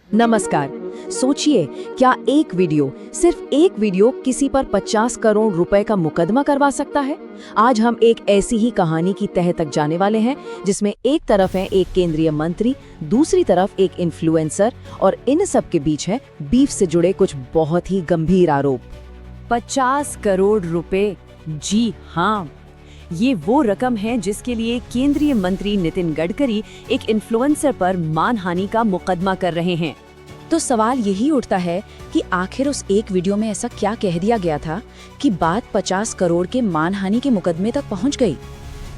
नमस्कार। सोचिए, क्या एक वीडियो, सिर्फ एक वीडियो किसी पर 50 करोड़ रुपए का मुकदमा करवा सकता है? आज हम एक ऐसी ही कहानी की तह तक जाने वाले हैं, जिसमें एक तरफ है एक केंद्रीय मंत्री, दूसरी तरफ एक इन्फ्लुएंसर, और इन सब के बीच है बीफ से जुड़े कुछ बहुत ही गंभीर आरोप। 50 करोड़ रुपए, जी हाँ, ये वो रकम है जिसके लिए केंद्रीय मंत्री नितिन गडकरी एक इन्फ्लुएंसर पर मानहानि का मुकदमा कर रहे हैं। तो सवाल यही उठता है कि आखिर उस एक वीडियो में ऐसा क्या कह दिया गया था कि बात 50 करोड़ के मानहानि के मुकदमे तक पहुंच गई।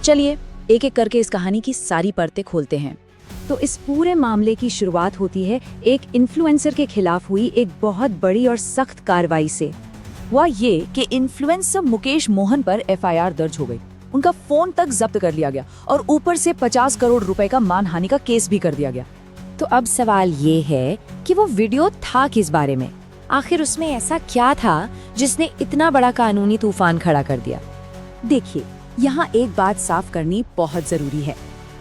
चलिए एक एक करके इस कहानी की सारी परतें खोलते हैं। तो इस पूरे मामले की शुरुआत होती है एक इन्फ्लुएंसर के खिलाफ हुई एक बहुत बड़ी और सख्त कार्रवाई से। हुआ ये कि इन्फ्लुएंसर मुकेश मोहन पर एफआईआर दर्ज हो गई, उनका फोन तक जब्त कर लिया गया और ऊपर से 50 करोड़ रुपए का मानहानि का केस भी कर दिया गया। तो अब सवाल ये है कि वो वीडियो था किस बारे में? आखिर उसमें ऐसा क्या था जिसने इतना बड़ा कानूनी तूफान खड़ा कर दिया? देखिए, यहाँ एक बात साफ करनी बहुत जरूरी है।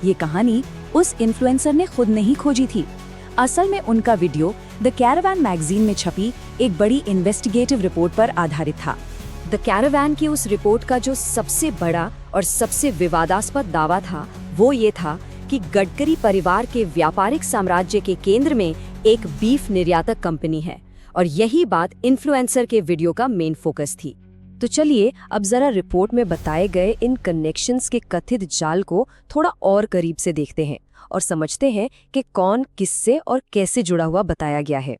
ये कहानी उस इन्फ्लुएंसर ने खुद नहीं खोजी थी। असल में उनका वीडियो द कैरावान मैगजीन में छपी एक बड़ी इन्वेस्टिगेटिव रिपोर्ट पर आधारित था। द कैरावान की उस रिपोर्ट का जो सबसे बड़ा और सबसे विवादास्पद दावा था, वो ये था कि गडकरी परिवार के व्यापारिक साम्राज्य के केंद्र में एक बीफ निर्यातक कंपनी है, और यही बात इन्फ्लुएंसर के वीडियो का मेन फोकस थी। तो चलिए अब जरा रिपोर्ट में बताए गए इन कनेक्शंस के कथित जाल को थोड़ा और करीब से देखते हैं और समझते हैं कि कौन किससे और कैसे जुड़ा हुआ बताया गया है।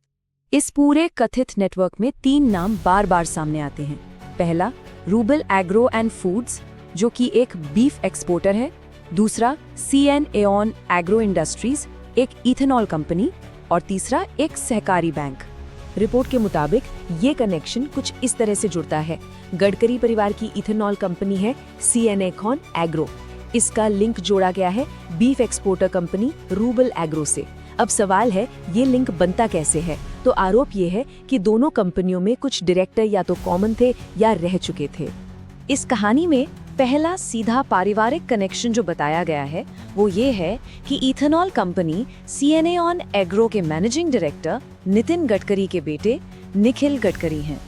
इस पूरे कथित नेटवर्क में 3 नाम बार बार सामने आते हैं। पहला, रूबल एग्रो एंड फूड्स, जो कि एक बीफ एक्सपोर्टर है। दूसरा, सीएन एओन एग्रो इंडस्ट्रीज, एक इथेनॉल कंपनी। और तीसरा, एक सहकारी बैंक। रिपोर्ट के मुताबिक ये कनेक्शन कुछ इस तरह से जुड़ता है। गडकरी परिवार की इथेनॉल कंपनी है सीएन एओन एग्रो, इसका लिंक जोड़ा गया है beef exporter company rouble agro से। अब सवाल है, ये लिंक बनता कैसे है? तो आरोप ये है कि दोनों कंपनियों में कुछ डायरेक्टर या तो कॉमन थे या रह चुके थे। इस कहानी में पहला सीधा पारिवारिक कनेक्शन जो बताया गया है वो ये है कि ethanol company CN aeon agro के मैनेजिंग डायरेक्टर नितिन गडकरी के बेटे निखिल गडकरी हैं।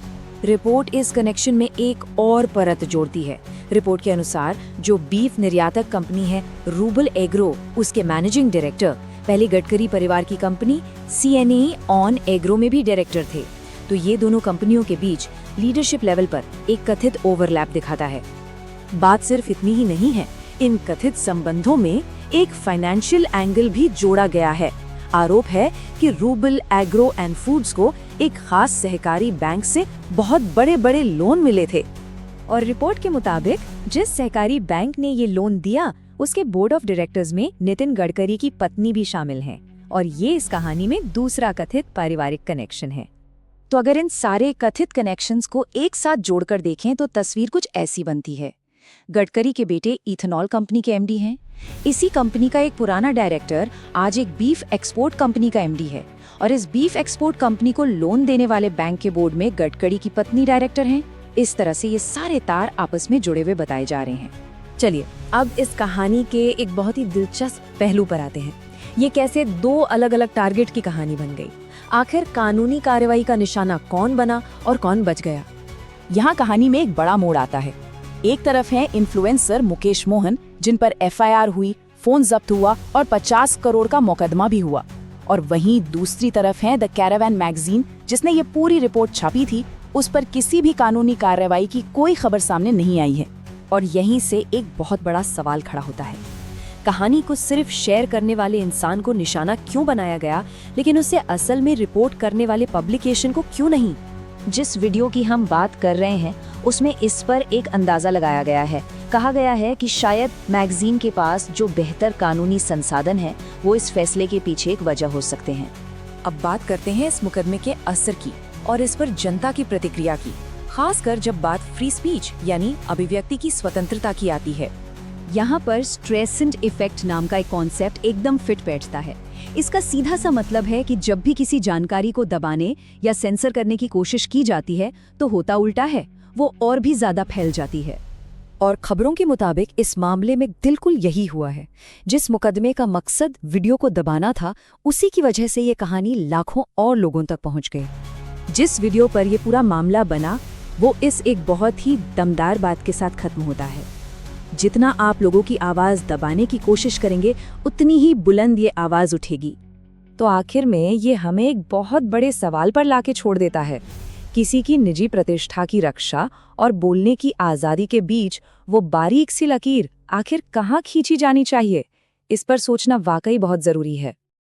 रिपोर्ट इस कनेक्शन में एक और परत जोड़ती है। रिपोर्ट के अनुसार जो बीफ निर्यातक कंपनी है रूबल एग्रो, उसके मैनेजिंग डायरेक्टर पहले गडकरी परिवार की कंपनी सीएन एओन एग्रो में भी डायरेक्टर थे। तो ये दोनों कंपनियों के बीच लीडरशिप लेवल पर एक कथित ओवरलैप दिखाता है। बात सिर्फ इतनी ही नहीं है, इन कथित संबंधों में एक फाइनेंशियल एंगल भी जोड़ा गया है। आरोप है कि रूबल एग्रो एंड फूड्स को एक खास सहकारी बैंक से बहुत बड़े बड़े लोन मिले थे, और रिपोर्ट के मुताबिक जिस सहकारी बैंक ने ये लोन दिया उसके बोर्ड ऑफ डायरेक्टर्स में नितिन गडकरी की पत्नी भी शामिल हैं, और ये इस कहानी में दूसरा कथित पारिवारिक कनेक्शन है। तो अगर इन सारे कथित कनेक्शंस को एक साथ जोड़कर देखें तो तस्वीर कुछ ऐसी बनती है। गडकरी के बेटे इथेनॉल कंपनी के एमडी हैं। इसी कंपनी का एक पुराना डायरेक्टर आज एक बीफ एक्सपोर्ट कंपनी का एमडी है, और इस बीफ एक्सपोर्ट कंपनी को लोन देने वाले बैंक के बोर्ड में गडकरी की पत्नी डायरेक्टर हैं। इस तरह से ये सारे तार आपस में जुड़े हुए बताए जा रहे हैं। चलिए अब इस कहानी के एक बहुत ही दिलचस्प पहलू पर आते हैं। ये कैसे 2 अलग अलग टारगेट की कहानी बन गई? आखिर कानूनी कार्रवाई का निशाना कौन बना और कौन बच गया? यहाँ कहानी में एक बड़ा मोड़ आता है। एक तरफ है इन्फ्लुएंसर मुकेश मोहन, जिन पर एफआईआर हुई, फोन जब्त हुआ और 50 करोड़ का मुकदमा भी हुआ। और वहीं दूसरी तरफ है द कैरावान मैगजीन, जिसने ये पूरी रिपोर्ट छापी थी, उस पर किसी भी कानूनी कार्रवाई की कोई खबर सामने नहीं आई है। और यहीं से एक बहुत बड़ा सवाल खड़ा होता है, कहानी को सिर्फ शेयर करने वाले इंसान को निशाना क्यों बनाया गया, लेकिन उसे असल में रिपोर्ट करने वाले पब्लिकेशन को क्यों नहीं? जिस वीडियो की हम बात कर रहे हैं उसमें इस पर एक अंदाजा लगाया गया है। कहा गया है कि शायद मैगजीन के पास जो बेहतर कानूनी संसाधन है वो इस फैसले के पीछे एक वजह हो सकते हैं। अब बात करते हैं इस मुकदमे के असर की और इस पर जनता की प्रतिक्रिया की, खासकर जब बात फ्री स्पीच यानी अभिव्यक्ति की स्वतंत्रता की आती है। यहाँ पर स्ट्रेसेंट इफेक्ट नाम का एक कॉन्सेप्ट एकदम फिट बैठता है। इसका सीधा सा मतलब है कि जब भी किसी जानकारी को दबाने या सेंसर करने की कोशिश की जाती है तो होता उल्टा है, वो और भी ज्यादा फैल जाती है। और खबरों के मुताबिक इस मामले में बिल्कुल यही हुआ है। जिस मुकदमे का मकसद वीडियो को दबाना था, उसी की वजह से ये कहानी लाखों और लोगों तक पहुंच गई। जिस वीडियो पर ये पूरा मामला बना, वो इस एक बहुत ही दमदार बात के साथ खत्म होता है। जितना आप लोगों की आवाज़ दबाने की कोशिश करेंगे, उतनी ही बुलंद ये आवाज़ उठेगी। तो आखिर में ये हमें एक बहुत बड़े सवाल पर लाके छोड़ देता है। किसी की निजी प्रतिष्ठा की रक्षा और बोलने की आज़ादी के बीच वो बारीक सी लकीर आखिर कहाँ खींची जानी चाहिए, इस पर सोचना वाकई बहुत ज़रूरी है।